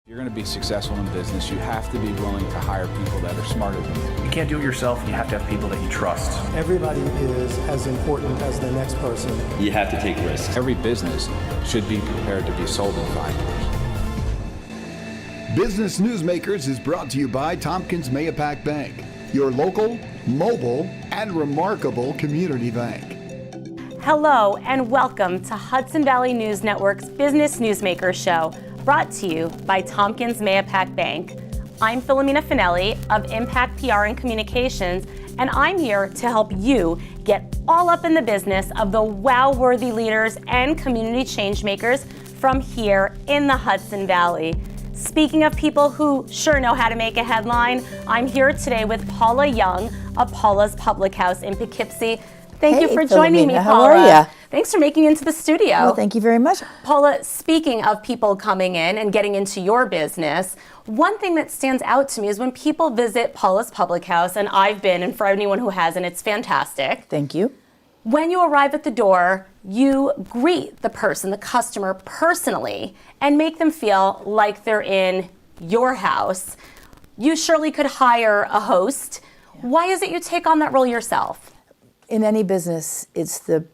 You're going to be successful in business, you have to be willing to hire people that are smarter than you. You can't do it yourself. You have to have people that you trust. Everybody is as important as the next person. You have to take risks. Every business should be prepared to be sold in 5 years. Business Newsmakers is brought to you by Tompkins Mayapack Bank, your local, mobile, and remarkable community bank. Hello and welcome to Hudson Valley News Network's Business Newsmakers show, brought to you by Tompkins Mayapack Bank. I'm Philomena Finelli of Impact PR and Communications, and I'm here to help you get all up in the business of the wow-worthy leaders and community change makers from here in the Hudson Valley. Speaking of people who sure know how to make a headline, I'm here today with Paula Young of Paula's Public House in Poughkeepsie. Thank you for joining me, Paula. How are you? Thanks for making it into the studio. Well, thank you very much. Paula, speaking of people coming in and getting into your business, one thing that stands out to me is when people visit Paula's Public House, and I've been, and for anyone who hasn't, it's fantastic. Thank you. When you arrive at the door, you greet the person, the customer, personally, and make them feel like they're in your house. You surely could hire a host. Why is it you take on that role yourself? In any business, it's the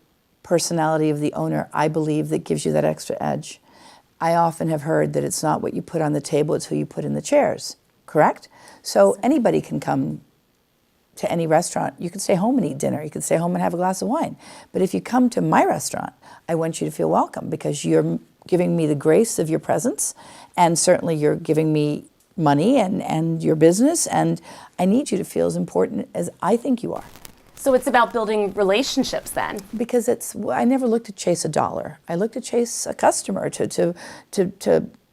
personality of the owner, I believe, that gives you that extra edge. I often have heard that it's not what you put on the table, it's who you put in the chairs, correct? So anybody can come to any restaurant. You can stay home and eat dinner. You can stay home and have a glass of wine. But if you come to my restaurant, I want you to feel welcome because you're giving me the grace of your presence, and certainly you're giving me money and your business, and I need you to feel as important as I think you are. So it's about building relationships then? Because I never looked to chase a dollar. I looked to chase a customer, to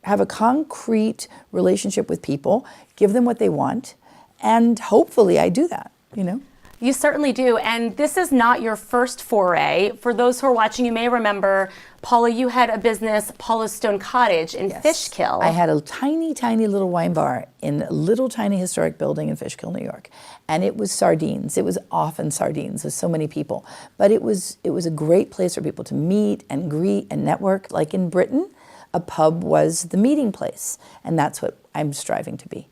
have a concrete relationship with people, give them what they want, and hopefully I do that, you know? You certainly do, and this is not your first foray. For those who are watching, you may remember, Paula, you had a business, Paula's Stone Cottage in Fishkill. I had a tiny, tiny little wine bar in a little tiny historic building in Fishkill, New York. And it was sardines. It was often sardines with so many people. But it was a great place for people to meet and greet and network. Like in Britain, a pub was the meeting place. And that's what I'm striving to be.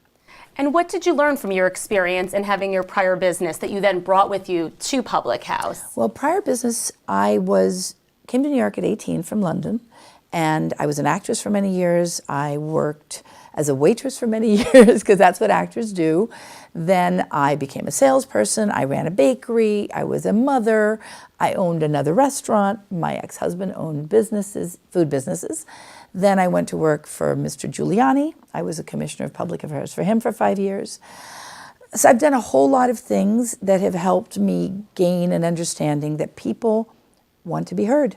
And what did you learn from your experience in having your prior business that you then brought with you to Public House? Well, prior business, I came to New York at 18 from London, and I was an actress for many years. I worked as a waitress for many years, because that's what actors do. Then I became a salesperson. I ran a bakery. I was a mother. I owned another restaurant. My ex-husband owned food businesses. Then I went to work for Mr. Giuliani. I was a commissioner of public affairs for him for 5 years. So I've done a whole lot of things that have helped me gain an understanding that people want to be heard.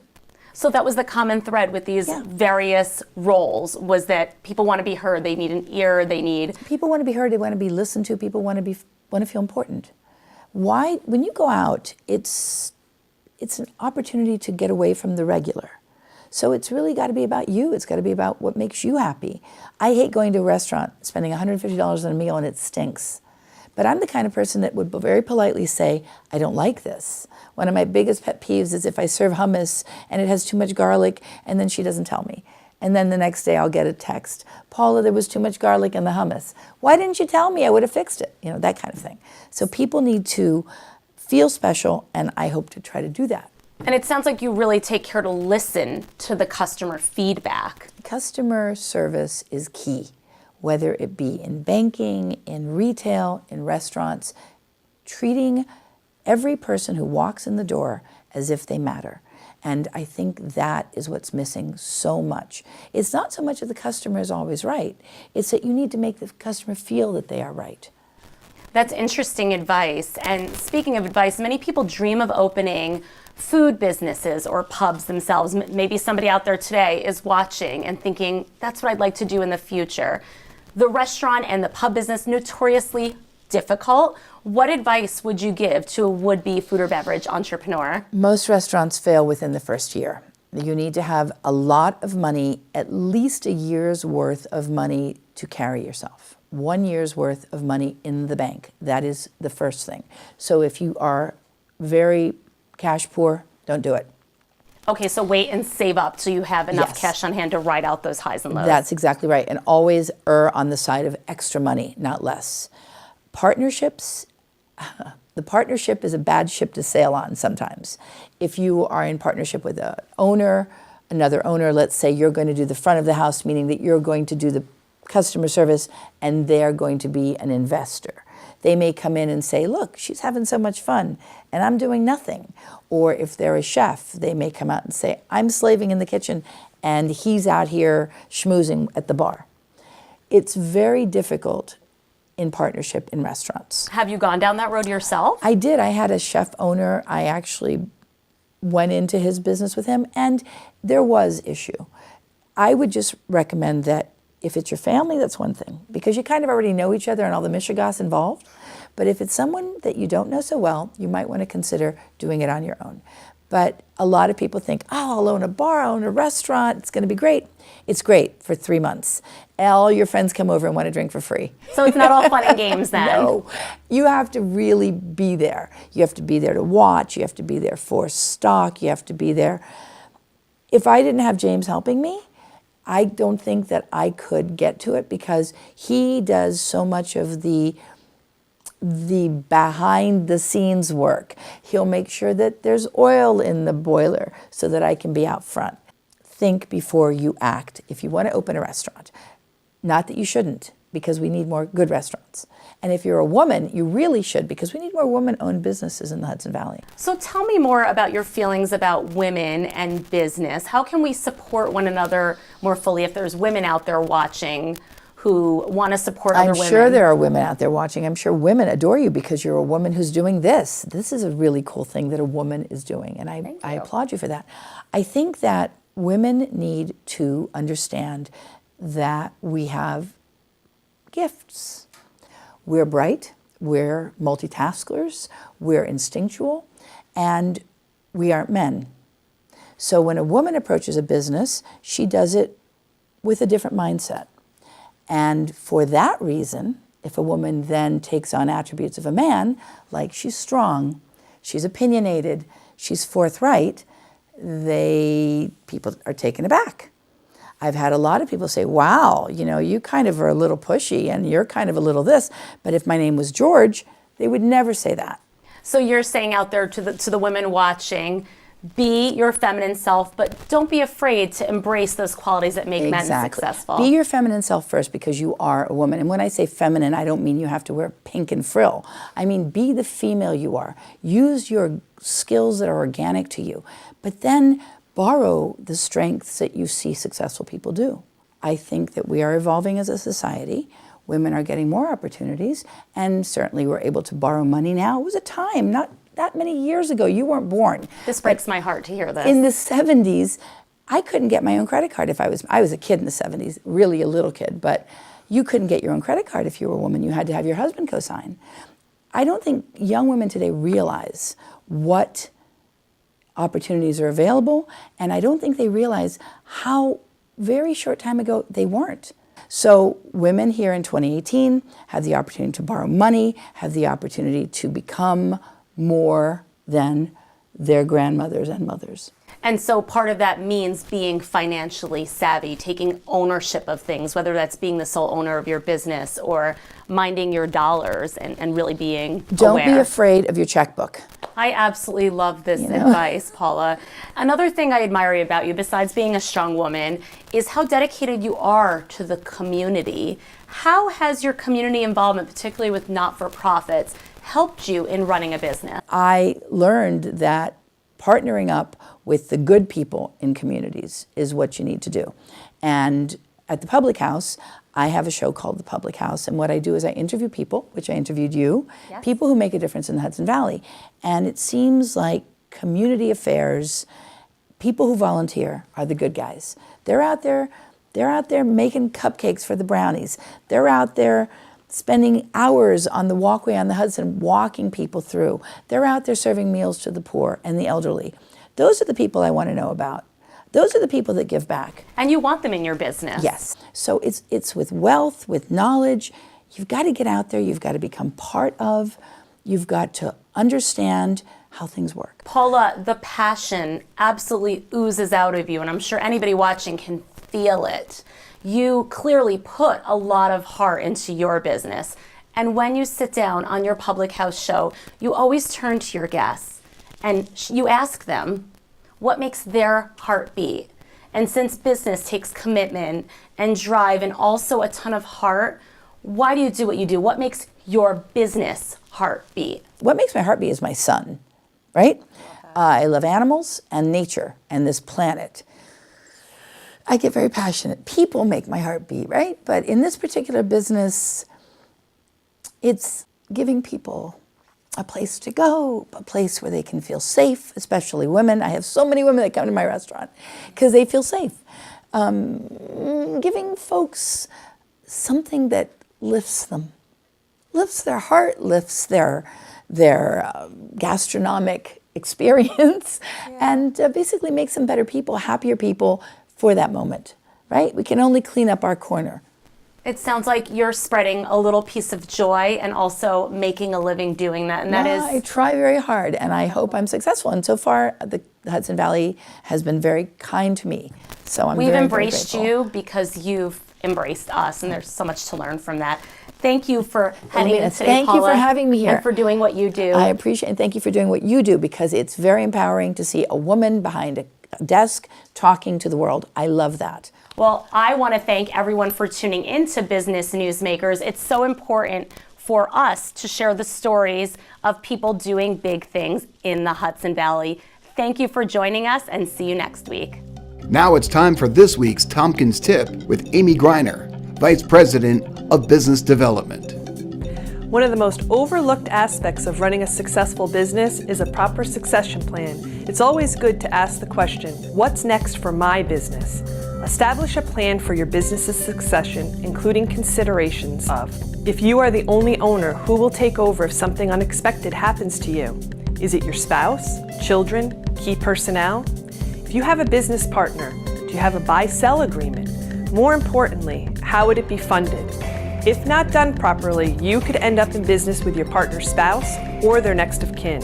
So that was the common thread with these various roles, was that people want to be heard. They need an ear. People want to be heard. They want to be listened to. People want to feel important. Why? When you go out, it's an opportunity to get away from the regular. So it's really got to be about you. It's got to be about what makes you happy. I hate going to a restaurant, spending $150 on a meal, and it stinks. But I'm the kind of person that would very politely say, I don't like this. One of my biggest pet peeves is if I serve hummus and it has too much garlic, and then she doesn't tell me. And then the next day I'll get a text, Paula, there was too much garlic in the hummus. Why didn't you tell me? I would have fixed it. You know, that kind of thing. So people need to feel special, and I hope to try to do that. And it sounds like you really take care to listen to the customer feedback. Customer service is key, whether it be in banking, in retail, in restaurants, treating every person who walks in the door as if they matter. And I think that is what's missing so much. It's not so much that the customer is always right, it's that you need to make the customer feel that they are right. That's interesting advice. And speaking of advice, many people dream of opening food businesses or pubs themselves. Maybe somebody out there today is watching and thinking, that's what I'd like to do in the future. The restaurant and the pub business, notoriously difficult. What advice would you give to a would-be food or beverage entrepreneur? Most restaurants fail within the first year. You need to have a lot of money, at least a year's worth of money to carry yourself. 1 year's worth of money in the bank. That is the first thing. So if you are very cash poor, don't do it. Okay, so wait and save up so you have enough Yes. cash on hand to ride out those highs and lows. That's exactly right. And always err on the side of extra money, not less. Partnerships, the partnership is a bad ship to sail on sometimes. If you are in partnership with an owner, another owner, let's say you're going to do the front of the house, meaning that you're going to do the customer service and they're going to be an investor. They may come in and say, look, she's having so much fun and I'm doing nothing. Or if they're a chef, they may come out and say, I'm slaving in the kitchen and he's out here schmoozing at the bar. It's very difficult in partnership in restaurants. Have you gone down that road yourself? I did. I had a chef owner. I actually went into his business with him and there was issue. I would just recommend that if it's your family, that's one thing, because you kind of already know each other and all the mishigas involved. But if it's someone that you don't know so well, you might want to consider doing it on your own. But a lot of people think, oh, I'll own a bar, I'll own a restaurant, it's going to be great. It's great for 3 months. All your friends come over and want to drink for free. So it's not all fun and games then? No, you have to really be there. You have to be there to watch, you have to be there for stock, you have to be there. If I didn't have James helping me, I don't think that I could get to it because he does so much of the behind the scenes work. He'll make sure that there's oil in the boiler so that I can be out front. Think before you act if you want to open a restaurant. Not that you shouldn't, because we need more good restaurants. And if you're a woman, you really should, because we need more women-owned businesses in the Hudson Valley. So tell me more about your feelings about women and business. How can we support one another more fully if there's women out there watching who want to support other women? I'm sure there are women out there watching. I'm sure women adore you because you're a woman who's doing this. This is a really cool thing that a woman is doing, and I applaud you for that. I think that women need to understand that we have gifts. We're bright, we're multitaskers, we're instinctual, and we aren't men. So when a woman approaches a business, she does it with a different mindset. And for that reason, if a woman then takes on attributes of a man, like she's strong, she's opinionated, she's forthright, people are taken aback. I've had a lot of people say, wow, you kind of are a little pushy and you're kind of a little this. But if my name was George, they would never say that. So you're saying out there to the women watching, be your feminine self, but don't be afraid to embrace those qualities that make men successful. Be your feminine self first because you are a woman. And when I say feminine, I don't mean you have to wear pink and frill. I mean, be the female you are. Use your skills that are organic to you. But then borrow the strengths that you see successful people do. I think that we are evolving as a society. Women are getting more opportunities, and certainly we're able to borrow money now. It was a time, not that many years ago. You weren't born. This breaks my heart to hear this. In the 70s, I couldn't get my own credit card if I was a kid in the 70s, really a little kid, but you couldn't get your own credit card if you were a woman. You had to have your husband co-sign. I don't think young women today realize what opportunities are available, and I don't think they realize how very short time ago they weren't. So women here in 2018 have the opportunity to borrow money, have the opportunity to become more than their grandmothers and mothers. And so part of that means being financially savvy, taking ownership of things, whether that's being the sole owner of your business or minding your dollars and really being Don't aware. be afraid of your checkbook. I absolutely love this advice, Paula. Another thing I admire about you, besides being a strong woman, is how dedicated you are to the community. How has your community involvement, particularly with not-for-profits, helped you in running a business? I learned that partnering up with the good people in communities is what you need to do. And at the Public House, I have a show called The Public House, and what I do is I interview people, which I interviewed you, people who make a difference in the Hudson Valley. And it seems like community affairs, people who volunteer are the good guys. They're out there making cupcakes for the brownies. They're out there spending hours on the walkway on the Hudson, walking people through. They're out there serving meals to the poor and the elderly. Those are the people I want to know about. Those are the people that give back. And you want them in your business. Yes. So it's with wealth, with knowledge. You've got to get out there. You've got to become part of. You've got to understand how things work. Paula, the passion absolutely oozes out of you, and I'm sure anybody watching can feel it. You clearly put a lot of heart into your business. And when you sit down on your public house show, you always turn to your guests and you ask them what makes their heart beat. And since business takes commitment and drive and also a ton of heart, why do you do what you do? What makes your business heart beat? What makes my heart beat is my son, right? I love animals and nature and this planet. I get very passionate. People make my heart beat, right? But in this particular business, it's giving people a place to go, a place where they can feel safe, especially women. I have so many women that come to my restaurant because they feel safe. Giving folks something that lifts them, lifts their heart, lifts their gastronomic experience, and basically makes them better people, happier people for that moment, right? We can only clean up our corner. It sounds like you're spreading a little piece of joy and also making a living doing that. And that is. I try very hard, and I hope I'm successful. And so far, the Hudson Valley has been very kind to me. So I'm We've very, embraced very you because you've embraced us, and there's so much to learn from that. Thank you for heading in today, Thank you Paula, for having me here. and for doing what you do. I appreciate and thank you for doing what you do, because it's very empowering to see a woman behind a desk talking to the world. I love that. Well, I want to thank everyone for tuning into Business Newsmakers. It's so important for us to share the stories of people doing big things in the Hudson Valley. Thank you for joining us, and see you next week. Now it's time for this week's Tompkins Tip with Amy Greiner, Vice President of Business Development. One of the most overlooked aspects of running a successful business is a proper succession plan. It's always good to ask the question, what's next for my business? Establish a plan for your business's succession, including considerations of, if you are the only owner, who will take over if something unexpected happens to you? Is it your spouse, children, key personnel? If you have a business partner, do you have a buy-sell agreement? More importantly, how would it be funded? If not done properly, you could end up in business with your partner's spouse or their next of kin.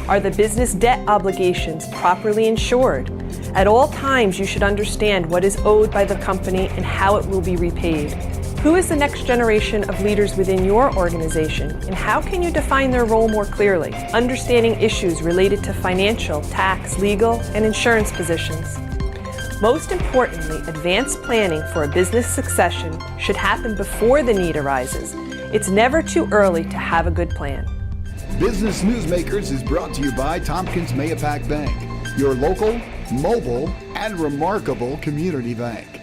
Are the business debt obligations properly insured? At all times, you should understand what is owed by the company and how it will be repaid. Who is the next generation of leaders within your organization, and how can you define their role more clearly? Understanding issues related to financial, tax, legal, and insurance positions. Most importantly, advanced planning for a business succession should happen before the need arises. It's never too early to have a good plan. Business Newsmakers is brought to you by Tompkins Mayapack Bank, your local, mobile, and remarkable community bank.